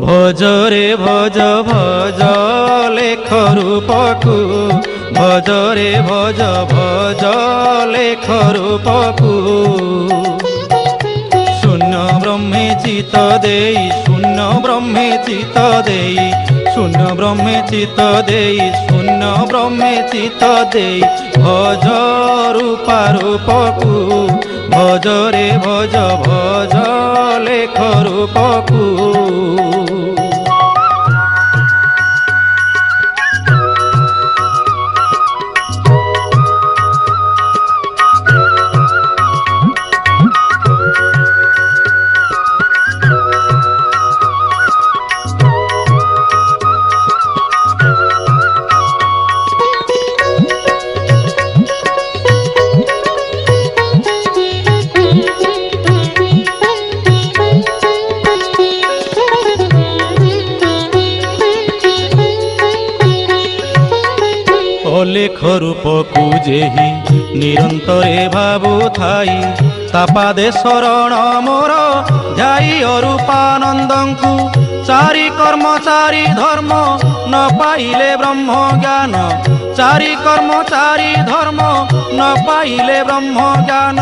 ভজ রে ভজ ভজ লেখ রূপকু, ভজ রে ভজ ভজ লেখ রূপকু। শূন্য ব্রহ্মে চিত দেই, শূন্য ব্রহ্মে চিত দেই, শূন্য ব্রহ্মে চিত দেই, শূন্য ব্রহ্মে চিত দেই। ভজ রূপা রূপকু, ভজ রে ভজ ভজ লেখ রূপকু। অলেখ রূপকু যেহি নিরন্তরে ভাবু থাই, তাপাদে শরণ মোর যাই অরূপানন্দଙ୍କୁ। চারি কর্ম চারি ধর্ম ন পাইলে ব্রহ্ম জ্ঞান, চারি কর্ম চারি ধর্ম ন পাইলে ব্রহ্ম জ্ঞান।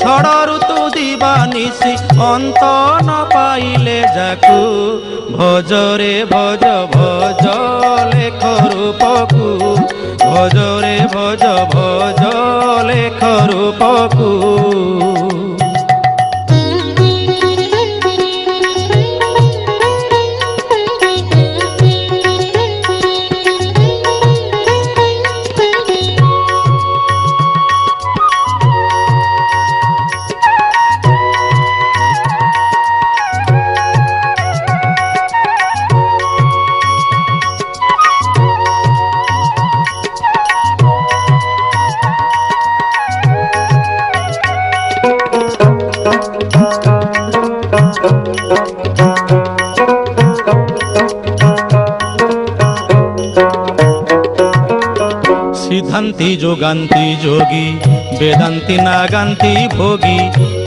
ষড় ঋতু দিবা নিশি অন্ত ন পাইলে যাকু। ভজ রে ভজ ভজ লেখ রূপকু, ভজ রে ভজ ভজ লেখ রূপকু। সিদ্ধান্তি যোগান্তি যোগী, বেদান্তি নাগান্তি ভোগী।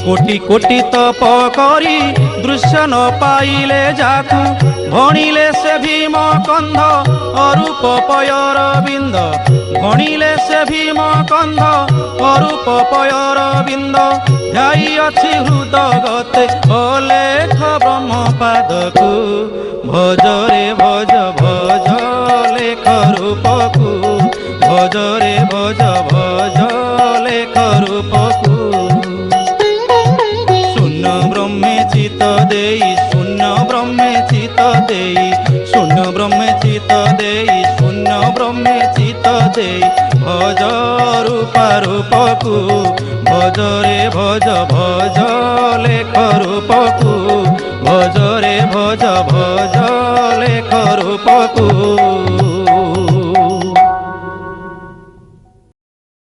কোটি কোটি তপ করি দৃশ্য ন পাইলে যাকু। ভণিলে সে ভীম কন্ধ অরূপ পয়র বিন্দ, ভণিলে সে ভীম কন্ধ অরূপ পয়র বিন্দ। ধ্যাই ଅଛି হৃদগতে অলেখ ব্রহ্ম পাদকু। ভজ রে ভজ ভজ লেখ রূপকু, ভজ রে ভজ ভজ লেখ রূপকু। শূন্য ব্রহ্মে চিত দেই, শূন্য ব্রহ্মে চিত দেই, শূন্য ব্রহ্মে চিত দেই, শূন্য ব্রহ্মে চিত দেই। ভজ রূপা রূপকু, ভজ রে ভজ ভজ লেখ রূপকু, ভজ রে ভজ ভজ লেখ রূপকু।